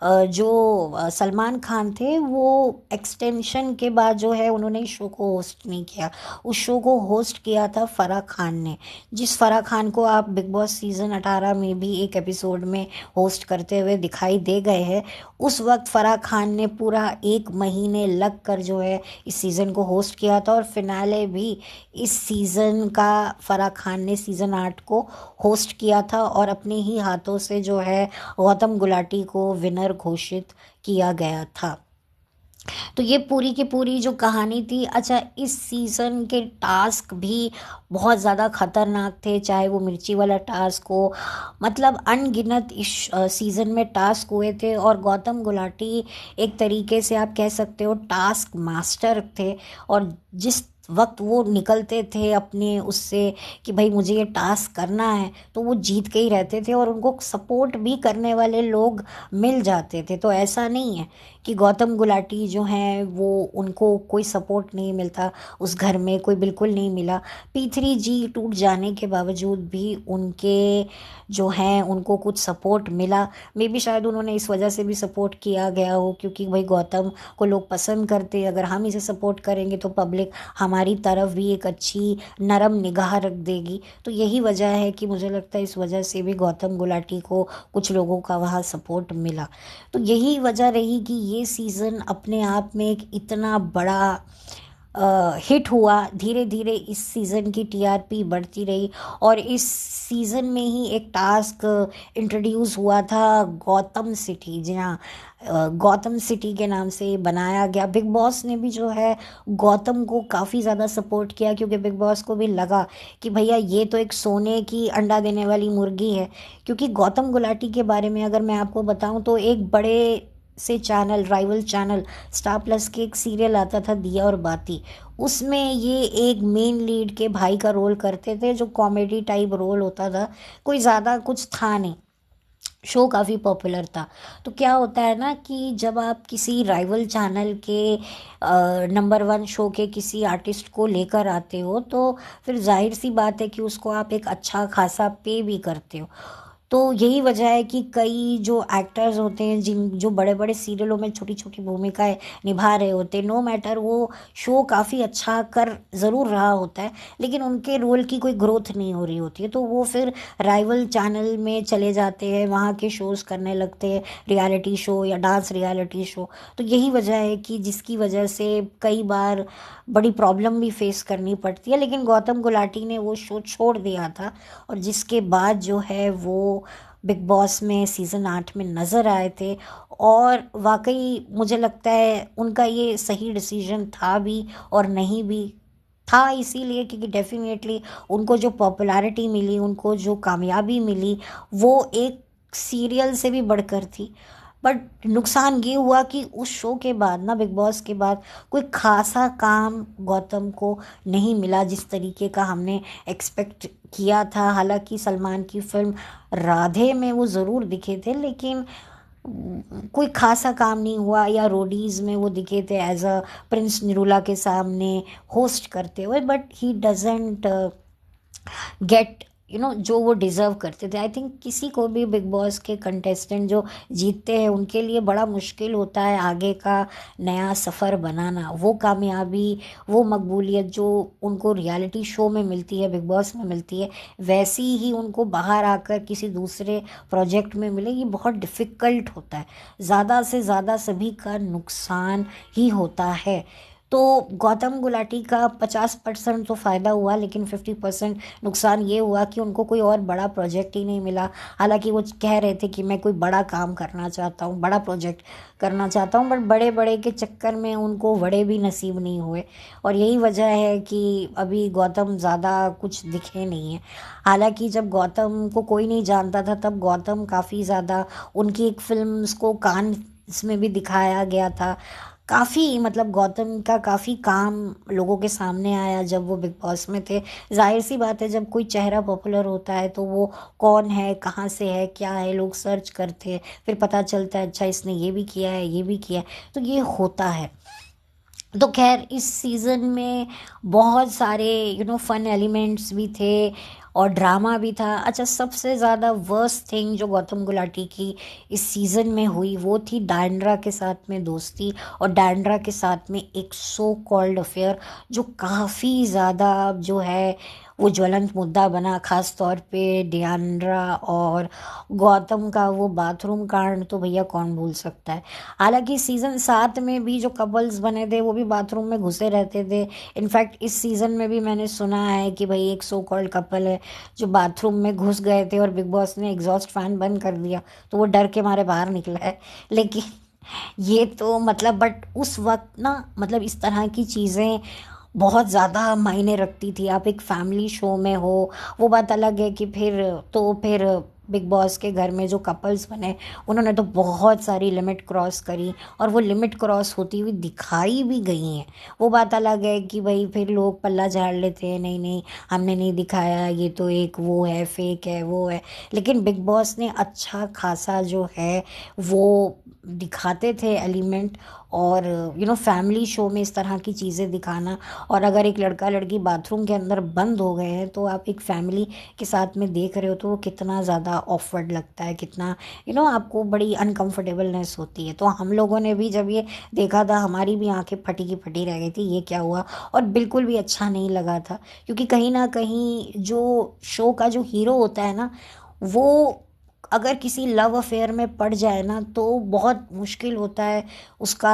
जो सलमान खान थे वो एक्सटेंशन के बाद जो है उन्होंने इस शो को होस्ट नहीं किया, उस शो को होस्ट किया था फ़राह खान ने, जिस फ़राह खान को आप बिग बॉस सीज़न 18 में भी एक एपिसोड में होस्ट करते हुए दिखाई दे गए हैं। उस वक्त फ़राह खान ने पूरा 1 महीने लग कर जो है इस सीज़न को होस्ट किया था, और फिनाले भी इस सीज़न का फ़राह खान ने सीज़न 8 को होस्ट किया था, और अपने ही हाथों से जो है गौतम गुलाटी को विनर घोषित किया गया था। तो ये पूरी की पूरी जो कहानी थी। अच्छा, इस सीज़न के टास्क भी बहुत ज़्यादा खतरनाक थे, चाहे वो मिर्ची वाला टास्क हो, मतलब अनगिनत इस सीज़न में टास्क हुए थे, और गौतम गुलाटी एक तरीके से आप कह सकते हो टास्क मास्टर थे। और जिस वक्त वो निकलते थे अपने उससे कि भाई मुझे ये टास्क करना है, तो वो जीत के ही रहते थे, और उनको सपोर्ट भी करने वाले लोग मिल जाते थे। तो ऐसा नहीं है कि गौतम गुलाटी जो हैं वो उनको कोई सपोर्ट नहीं मिलता उस घर में, कोई बिल्कुल नहीं मिला। P3G टूट जाने के बावजूद भी उनके जो हैं उनको कुछ सपोर्ट मिला। मे बी शायद उन्होंने इस वजह से भी सपोर्ट किया गया हो क्योंकि भाई गौतम को लोग पसंद करते, अगर हम इसे सपोर्ट करेंगे तो पब्लिक हमारी तरफ भी एक अच्छी नरम निगाह रख देगी। तो यही वजह है कि मुझे लगता है इस वजह से भी गौतम गुलाटी को कुछ लोगों का वहाँ सपोर्ट मिला। तो यही वजह रही कि ये सीज़न अपने आप में एक इतना बड़ा हिट हुआ। धीरे धीरे इस सीज़न की टीआरपी बढ़ती रही और इस सीज़न में ही एक टास्क इंट्रोड्यूस हुआ था, गौतम सिटी। जी हाँ, गौतम सिटी के नाम से बनाया गया। बिग बॉस ने भी जो है गौतम को काफ़ी ज़्यादा सपोर्ट किया क्योंकि बिग बॉस को भी लगा कि भैया ये तो एक सोने की अंडा देने वाली मुर्गी है। क्योंकि गौतम गुलाटी के बारे में अगर मैं आपको बताऊं तो एक बड़े से channel, rival channel star plus के एक सीरियल आता था दिया और बाती, उसमें ये एक मेन लीड के भाई का रोल करते थे जो कॉमेडी टाइप रोल होता था, कोई ज़्यादा कुछ था नहीं। शो काफ़ी पॉपुलर था। तो क्या होता है ना कि जब आप किसी राइवल चैनल के नंबर 1 शो के किसी आर्टिस्ट को लेकर आते हो तो फिर जाहिर सी बात है कि उसको आप एक अच्छा खासा पे भी करते हो। तो यही वजह है कि कई जो एक्टर्स होते हैं जिन जो बड़े बड़े सीरियलों में छोटी छोटी भूमिकाएं निभा रहे होते हैं, नो मैटर वो शो काफ़ी अच्छा कर ज़रूर रहा होता है लेकिन उनके रोल की कोई ग्रोथ नहीं हो रही होती है, तो वो फिर राइवल चैनल में चले जाते हैं, वहाँ के शोज़ करने लगते हैं, रियलिटी शो या डांस रियलिटी शो। तो यही वजह है कि जिसकी वजह से कई बार बड़ी प्रॉब्लम भी फेस करनी पड़ती है। लेकिन गौतम गुलाटी ने वो शो छोड़ दिया था और जिसके बाद जो है वो बिग बॉस में सीज़न 8 में नज़र आए थे। और वाकई मुझे लगता है उनका ये सही डिसीजन था भी और नहीं भी था, इसीलिए क्योंकि डेफिनेटली उनको जो पॉपुलैरिटी मिली, उनको जो कामयाबी मिली, वो एक सीरियल से भी बढ़कर थी। बट नुकसान ये हुआ कि उस शो के बाद ना, बिग बॉस के बाद कोई खासा काम गौतम को नहीं मिला जिस तरीके का हमने एक्सपेक्ट किया था। हालांकि सलमान की फिल्म राधे में वो ज़रूर दिखे थे लेकिन कोई खासा काम नहीं हुआ। या रोडीज़ में वो दिखे थे एज अ प्रिंस निरूला के सामने होस्ट करते हुए, बट ही डजेंट गेट जो वो डिज़र्व करते थे। आई थिंक किसी को भी बिग बॉस के कंटेस्टेंट जो जीतते हैं उनके लिए बड़ा मुश्किल होता है आगे का नया सफ़र बनाना। वो कामयाबी, वो मकबूलियत जो उनको रियलिटी शो में मिलती है, बिग बॉस में मिलती है, वैसी ही उनको बाहर आकर किसी दूसरे प्रोजेक्ट में मिले, ये बहुत डिफ़िकल्ट होता है। ज़्यादा से ज़्यादा सभी का नुकसान ही होता है। तो गौतम गुलाटी का 50% तो फ़ायदा हुआ लेकिन 50% नुकसान ये हुआ कि उनको कोई और बड़ा प्रोजेक्ट ही नहीं मिला। हालांकि वो कह रहे थे कि मैं कोई बड़ा काम करना चाहता हूँ, बड़ा प्रोजेक्ट करना चाहता हूँ, बट बड़े बड़े के चक्कर में उनको बड़े भी नसीब नहीं हुए। और यही वजह है कि अभी गौतम ज़्यादा कुछ दिखे नहीं है। हालांकि जब गौतम को कोई नहीं जानता था तब गौतम काफ़ी ज़्यादा, उनकी एक फिल्म को कान इसमें भी दिखाया गया था। काफ़ी मतलब गौतम का काफ़ी काम लोगों के सामने आया जब वो बिग बॉस में थे। जाहिर सी बात है जब कोई चेहरा पॉपुलर होता है तो वो कौन है, कहाँ से है, क्या है, लोग सर्च करते हैं, फिर पता चलता है अच्छा इसने ये भी किया है, ये भी किया है, तो ये होता है। तो खैर इस सीज़न में बहुत सारे फन एलिमेंट्स भी थे और ड्रामा भी था। अच्छा, सबसे ज़्यादा वर्स्ट थिंग जो गौतम गुलाटी की इस सीज़न में हुई वो थी डायंड्रा के साथ में दोस्ती और डायंड्रा के साथ में एक सो कॉल्ड अफेयर जो काफ़ी ज़्यादा जो है वो ज्वलंत मुद्दा बना। ख़ास तौर पे डियांड्रा और गौतम का वो बाथरूम कांड तो भैया कौन भूल सकता है। हालांकि सीज़न 7 में भी जो कपल्स बने थे वो भी बाथरूम में घुसे रहते थे। इनफैक्ट इस सीज़न में भी मैंने सुना है कि भाई एक सो कॉल्ड कपल है जो बाथरूम में घुस गए थे और बिग बॉस ने एग्जॉस्ट फैन बंद कर दिया तो वो डर के मारे बाहर निकला है। लेकिन ये तो मतलब बट उस वक्त ना, मतलब इस तरह की चीज़ें बहुत ज़्यादा मायने रखती थी। आप एक फैमिली शो में हो, वो बात अलग है कि फिर बिग बॉस के घर में जो कपल्स बने उन्होंने तो बहुत सारी लिमिट क्रॉस करी, और वो लिमिट क्रॉस होती हुई दिखाई भी गई हैं। वो बात अलग है कि भाई फिर लोग पल्ला झाड़ लेते हैं, नहीं नहीं हमने नहीं दिखाया, ये तो एक वो है, फेक है, वो है। लेकिन बिग बॉस ने अच्छा खासा जो है वो दिखाते थे एलिमेंट। और फैमिली शो में इस तरह की चीज़ें दिखाना, और अगर एक लड़का लड़की बाथरूम के अंदर बंद हो गए हैं तो आप एक फैमिली के साथ में देख रहे हो तो वो कितना ज़्यादा ऑकवर्ड लगता है, कितना आपको बड़ी अनकंफर्टेबलनेस होती है। तो हम लोगों ने भी जब ये देखा था हमारी भी आंखें फटी की फटी रह गई थी, ये क्या हुआ। और बिल्कुल भी अच्छा नहीं लगा था, क्योंकि कहीं ना कहीं जो शो का जो हीरो होता है ना, वो अगर किसी लव अफेयर में पड़ जाए ना तो बहुत मुश्किल होता है उसका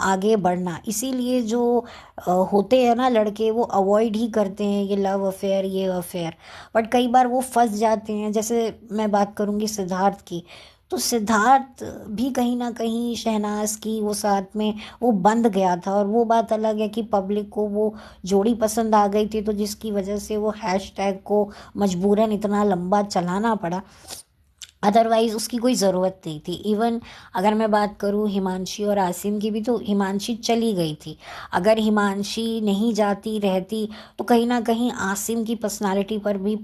आगे बढ़ना। इसीलिए जो होते हैं ना लड़के, वो अवॉइड ही करते हैं ये लव अफेयर, ये अफेयर। बट कई बार वो फंस जाते हैं। जैसे मैं बात करूँगी सिद्धार्थ की, तो सिद्धार्थ भी कहीं ना कहीं शहनाज की वो साथ में वो बंद गया था। और वो बात अलग है कि पब्लिक को वो जोड़ी पसंद आ गई थी, तो जिसकी वजह से वो हैशटैग को मजबूरन इतना लंबा चलाना पड़ा, अदरवाइज उसकी कोई ज़रूरत नहीं थी। इवन अगर मैं बात करूँ हिमांशी और आसिम की भी, तो हिमांशी चली गई थी। अगर हिमांशी नहीं जाती रहती तो कहीं ना कहीं आसिम की पर्सनालिटी पर भी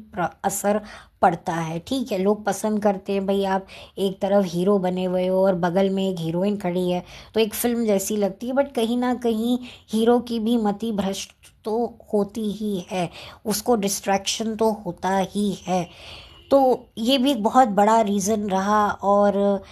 असर पड़ता है। ठीक है, लोग पसंद करते हैं भाई, आप एक तरफ हीरो बने हुए हो और बगल में एक हीरोइन खड़ी है तो एक फिल्म जैसी लगती है। बट कहीं ना कहीं हीरो की भी मति भ्रष्ट तो होती ही है, उसको डिस्ट्रैक्शन तो होता ही है। तो ये भी एक बहुत बड़ा रीज़न रहा। और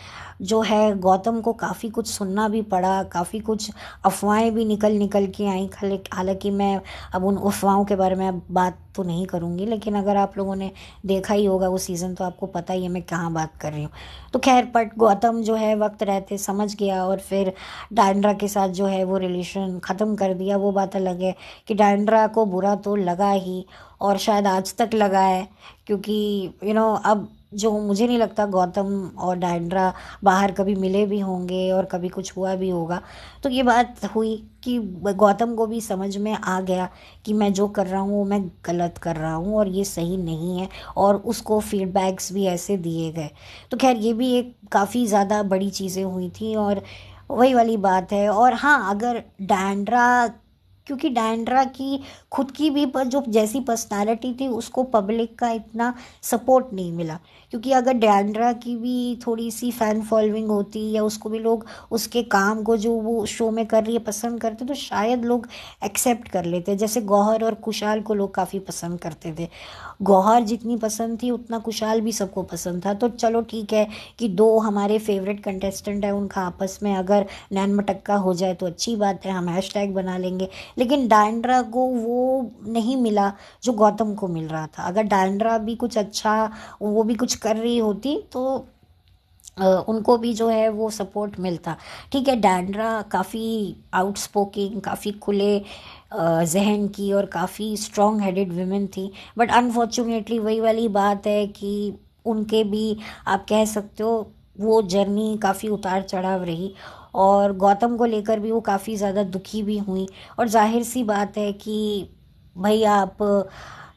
जो है गौतम को काफ़ी कुछ सुनना भी पड़ा, काफ़ी कुछ अफवाहें भी निकल निकल के आई। हालांकि मैं अब उन अफवाहों के बारे में अब बात तो नहीं करूँगी, लेकिन अगर आप लोगों ने देखा ही होगा वो सीज़न तो आपको पता ही है मैं कहाँ बात कर रही हूँ। तो खैर, बट गौतम जो है वक्त रहते समझ गया और फिर डायंड्रा के साथ जो है वो रिलेशन ख़त्म कर दिया। वो बात अलग है कि डायंड्रा को बुरा तो लगा ही, और शायद आज तक लगा है, क्योंकि अब जो मुझे नहीं लगता गौतम और डायंड्रा बाहर कभी मिले भी होंगे और कभी कुछ हुआ भी होगा। तो ये बात हुई कि गौतम को भी समझ में आ गया कि मैं जो कर रहा हूँ वो मैं गलत कर रहा हूँ और ये सही नहीं है, और उसको फीडबैक्स भी ऐसे दिए गए। तो खैर, ये भी एक काफ़ी ज़्यादा बड़ी चीज़ें हुई थी, और वही वाली बात है। और हाँ, अगर डायंड्रा, क्योंकि डायंड्रा की खुद की भी पर जो जैसी पर्सनालिटी थी उसको पब्लिक का इतना सपोर्ट नहीं मिला। क्योंकि अगर डायंड्रा की भी थोड़ी सी फ़ैन फॉलोइंग होती, या उसको भी लोग उसके काम को जो वो शो में कर रही है पसंद करते, तो शायद लोग एक्सेप्ट कर लेते। जैसे गौहर और कुशाल को लोग काफ़ी पसंद करते थे। गौहर जितनी पसंद थी उतना कुशाल भी सबको पसंद था। तो चलो ठीक है कि दो हमारे फेवरेट कंटेस्टेंट हैं, उनका आपस में अगर नैन मटक्का हो जाए तो अच्छी बात है, हम हैशटैग बना लेंगे। लेकिन डायंड्रा को वो नहीं मिला जो गौतम को मिल रहा था। अगर डायंड्रा भी कुछ अच्छा, वो भी कुछ कर रही होती तो उनको भी जो है वो सपोर्ट मिलता। ठीक है, डायंड्रा काफ़ी आउटस्पोकिंग, काफ़ी खुले जहन की और काफ़ी स्ट्रॉन्ग हेडेड वुमेन थी। बट अनफॉर्चुनेटली वही वाली बात है कि उनके भी, आप कह सकते हो, वो जर्नी काफ़ी उतार चढ़ाव रही। और गौतम को लेकर भी वो काफ़ी ज़्यादा दुखी भी हुई। और जाहिर सी बात है कि भाई, आप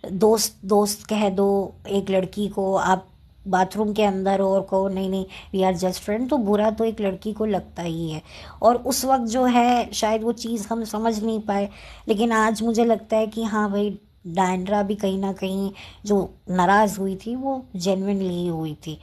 दोस्त दोस्त कह दो एक लड़की को, आप बाथरूम के अंदर हो और कहो नहीं नहीं वी आर जस्ट फ्रेंड, तो बुरा तो एक लड़की को लगता ही है। और उस वक्त जो है शायद वो चीज़ हम समझ नहीं पाए। लेकिन आज मुझे लगता है कि हाँ भाई, डायंड्रा भी कहीं ना कहीं जो नाराज़ हुई थी वो जेन्युइनली ही हुई थी।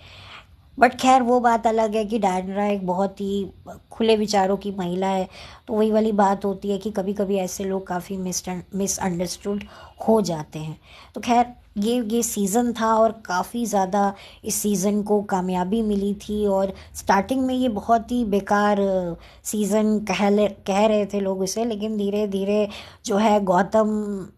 बट खैर, वो बात अलग है कि डायना एक बहुत ही खुले विचारों की महिला है। तो वही वाली बात होती है कि कभी कभी ऐसे लोग काफ़ी मिसअंडरस्टूड हो जाते हैं। तो खैर, ये सीज़न था और काफ़ी ज़्यादा इस सीज़न को कामयाबी मिली थी। और स्टार्टिंग में ये बहुत ही बेकार सीज़न कह रहे थे लोग इसे, लेकिन धीरे धीरे जो है गौतम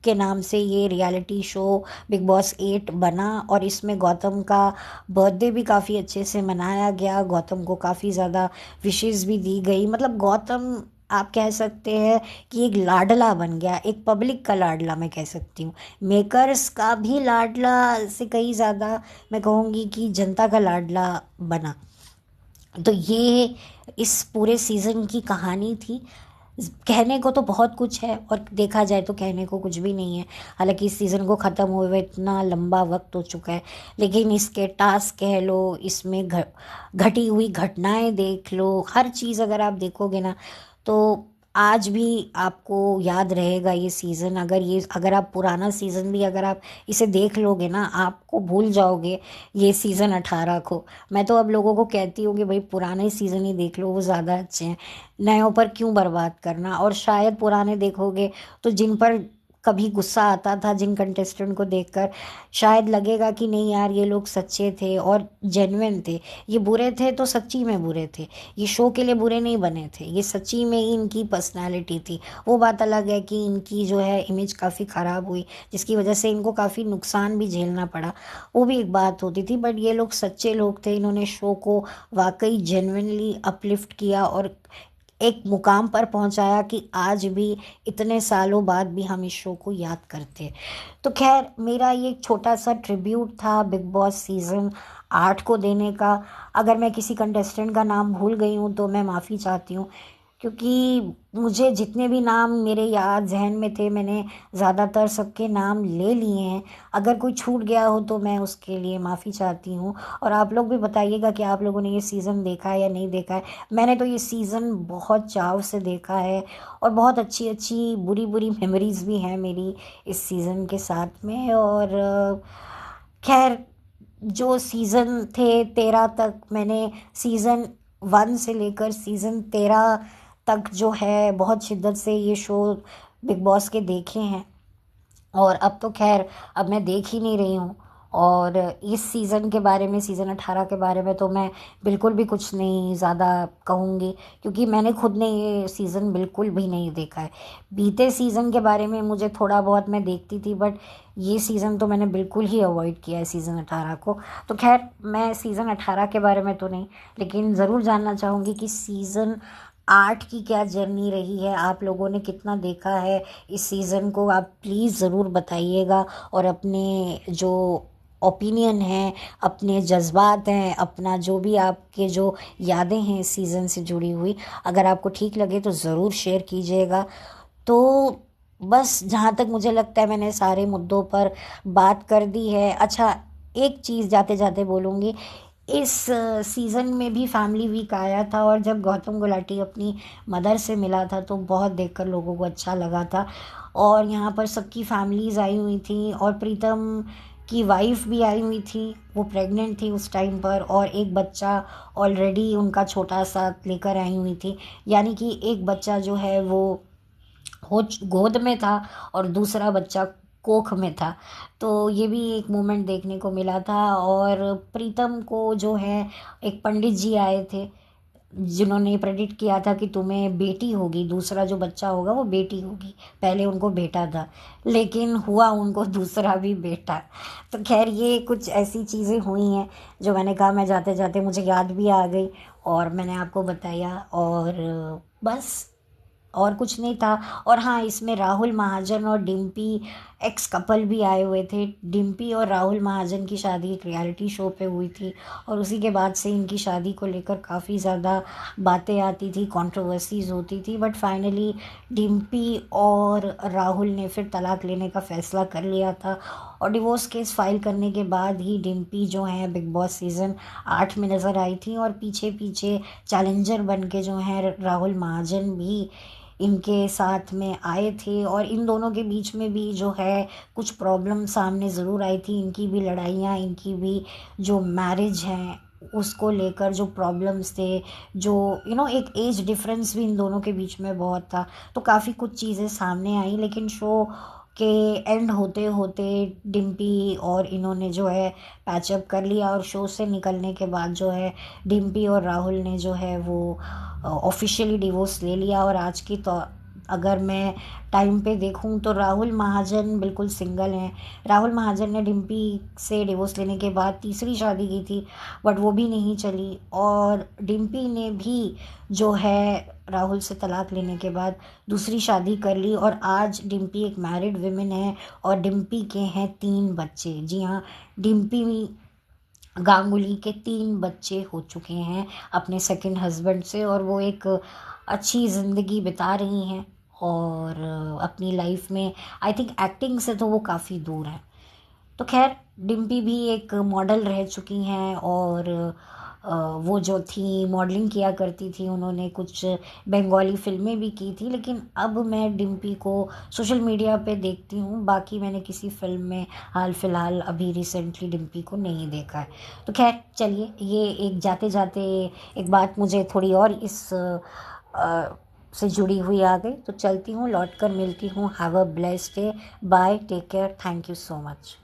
के नाम से ये रियलिटी शो बिग बॉस 8 बना, और इसमें गौतम का बर्थडे भी काफ़ी अच्छे से मनाया गया। गौतम को काफ़ी ज़्यादा विशेस भी दी गई। मतलब गौतम, आप कह सकते हैं कि एक लाडला बन गया, एक पब्लिक का लाडला मैं कह सकती हूँ। मेकर्स का भी लाडला से कहीं ज़्यादा मैं कहूँगी कि जनता का लाडला बना। तो ये इस पूरे सीज़न की कहानी थी। कहने को तो बहुत कुछ है और देखा जाए तो कहने को कुछ भी नहीं है। हालांकि इस सीज़न को ख़त्म हुए हुए इतना लंबा वक्त हो चुका है, लेकिन इसके टास्क कह लो, इसमें घटी हुई घटनाएं देख लो, हर चीज़ अगर आप देखोगे ना तो आज भी आपको याद रहेगा ये सीज़न। अगर आप पुराना सीज़न भी अगर आप इसे देख लोगे ना, आपको भूल जाओगे ये सीज़न 18 को। मैं तो अब लोगों को कहती हूँ कि भाई पुराने सीज़न ही देख लो, वो ज़्यादा अच्छे हैं, नयों पर क्यों बर्बाद करना। और शायद पुराने देखोगे तो जिन पर कभी गुस्सा आता था, जिन कंटेस्टेंट को देखकर शायद लगेगा कि नहीं यार ये लोग सच्चे थे और जेन्युइन थे, ये बुरे थे तो सच्ची में बुरे थे, ये शो के लिए बुरे नहीं बने थे, ये सच्ची में ही इनकी पर्सनालिटी थी। वो बात अलग है कि इनकी जो है इमेज काफ़ी ख़राब हुई, जिसकी वजह से इनको काफ़ी नुकसान भी झेलना पड़ा, वो भी एक बात होती थी। बट ये लोग सच्चे लोग थे, इन्होंने शो को वाकई जेन्युइनली अपलिफ्ट किया और एक मुकाम पर पहुंचाया कि आज भी इतने सालों बाद भी हम इस शो को याद करते हैं। तो खैर, मेरा ये एक छोटा सा ट्रिब्यूट था बिग बॉस सीज़न 8 को देने का। अगर मैं किसी कंटेस्टेंट का नाम भूल गई हूँ तो मैं माफ़ी चाहती हूँ, क्योंकि मुझे जितने भी नाम मेरे याद जहन में थे मैंने ज़्यादातर सबके नाम ले लिए हैं। अगर कोई छूट गया हो तो मैं उसके लिए माफ़ी चाहती हूँ। और आप लोग भी बताइएगा कि आप लोगों ने ये सीज़न देखा है या नहीं देखा है। मैंने तो ये सीज़न बहुत चाव से देखा है और बहुत अच्छी अच्छी बुरी बुरी मेमोरीज भी हैं मेरी इस सीज़न के साथ में। और खैर, जो सीज़न थे 13 तक, मैंने सीज़न 1 से लेकर सीज़न 13 तक जो है बहुत शिद्दत से ये शो बिग बॉस के देखे हैं। और अब तो खैर अब मैं देख ही नहीं रही हूँ। और इस सीज़न के बारे में, सीज़न 18 के बारे में तो मैं बिल्कुल भी कुछ नहीं ज़्यादा कहूँगी, क्योंकि मैंने खुद ने ये सीज़न बिल्कुल भी नहीं देखा है। बीते सीज़न के बारे में मुझे थोड़ा बहुत मैं देखती थी, बट ये सीज़न तो मैंने बिल्कुल ही अवॉइड किया है सीज़न 18 को। तो खैर, मैं सीज़न 18 के बारे में तो नहीं, लेकिन ज़रूर जानना चाहूँगी कि सीज़न 8 की क्या जर्नी रही है, आप लोगों ने कितना देखा है इस सीज़न को, आप प्लीज़ ज़रूर बताइएगा। और अपने जो ओपिनियन हैं, अपने जज्बात हैं, अपना जो भी आपके जो यादें हैं इस सीज़न से जुड़ी हुई, अगर आपको ठीक लगे तो ज़रूर शेयर कीजिएगा। तो बस जहाँ तक मुझे लगता है मैंने सारे मुद्दों पर बात कर दी है। अच्छा, एक चीज़ जाते जाते बोलूँगी, इस सीज़न में भी फैमिली वीक आया था और जब गौतम गुलाटी अपनी मदर से मिला था तो बहुत देखकर लोगों को अच्छा लगा था। और यहाँ पर सबकी फैमिलीज़ आई हुई थी और प्रीतम की वाइफ भी आई हुई थी, वो प्रेग्नेंट थी उस टाइम पर, और एक बच्चा ऑलरेडी उनका छोटा सा लेकर आई हुई थी। यानी कि एक बच्चा जो है वो हो गोद में था और दूसरा बच्चा कोख में था। तो ये भी एक मोमेंट देखने को मिला था। और प्रीतम को जो है, एक पंडित जी आए थे जिन्होंने प्रेडिक्ट किया था कि तुम्हें बेटी होगी, दूसरा जो बच्चा होगा वो बेटी होगी। पहले उनको बेटा था, लेकिन हुआ उनको दूसरा भी बेटा। तो खैर, ये कुछ ऐसी चीज़ें हुई हैं जो मैंने कहा मैं जाते जाते मुझे याद भी आ गई और मैंने आपको बताया। और बस, और कुछ नहीं था। और हाँ, इसमें राहुल महाजन और डिम्पी एक्स कपल भी आए हुए थे। डिम्पी और राहुल महाजन की शादी एक रियलिटी शो पे हुई थी और उसी के बाद से इनकी शादी को लेकर काफ़ी ज़्यादा बातें आती थी, कंट्रोवर्सीज होती थी। बट फाइनली डिम्पी और राहुल ने फिर तलाक लेने का फ़ैसला कर लिया था और डिवोर्स केस फाइल करने के बाद ही डिम्पी जो है बिग बॉस सीज़न 8 में नज़र आई थी। और पीछे पीछे चैलेंजर बन के जो है राहुल महाजन भी इनके साथ में आए थे। और इन दोनों के बीच में भी जो है कुछ प्रॉब्लम सामने ज़रूर आई थी, इनकी भी लड़ाइयाँ, इनकी भी जो मैरिज हैं उसको लेकर जो प्रॉब्लम्स थे, जो एक एज डिफरेंस भी इन दोनों के बीच में बहुत था। तो काफ़ी कुछ चीज़ें सामने आई, लेकिन शो के एंड होते होते डिम्पी और इन्होंने जो है पैचअप कर लिया और शो से निकलने के बाद जो है डिम्पी और राहुल ने जो है वो ऑफिशियली डिवोर्स ले लिया। और आज की तो अगर मैं टाइम पे देखूं तो राहुल महाजन बिल्कुल सिंगल हैं। राहुल महाजन ने डिम्पी से डिवोर्स लेने के बाद तीसरी शादी की थी, बट वो भी नहीं चली। और डिम्पी ने भी जो है राहुल से तलाक लेने के बाद दूसरी शादी कर ली और आज डिम्पी एक मैरिड वुमेन है और डिम्पी के हैं 3 बच्चे। जी हाँ, डिम्पी गांगुली के 3 बच्चे हो चुके हैं अपने सेकंड हस्बैंड से, और वो एक अच्छी ज़िंदगी बिता रही हैं। और अपनी लाइफ में आई थिंक एक्टिंग से तो वो काफ़ी दूर हैं। तो खैर, डिम्पी भी एक मॉडल रह चुकी हैं, और वो जो थी मॉडलिंग किया करती थी, उन्होंने कुछ बंगाली फ़िल्में भी की थी, लेकिन अब मैं डिम्पी को सोशल मीडिया पे देखती हूँ, बाकी मैंने किसी फ़िल्म में हाल फ़िलहाल अभी रिसेंटली डिम्पी को नहीं देखा है। तो खैर चलिए, ये एक जाते जाते एक बात मुझे थोड़ी और इस से जुड़ी हुई आ गई, तो चलती हूँ, लौट कर मिलती हूँ। Have a blessed day, bye, take care, thank you so much.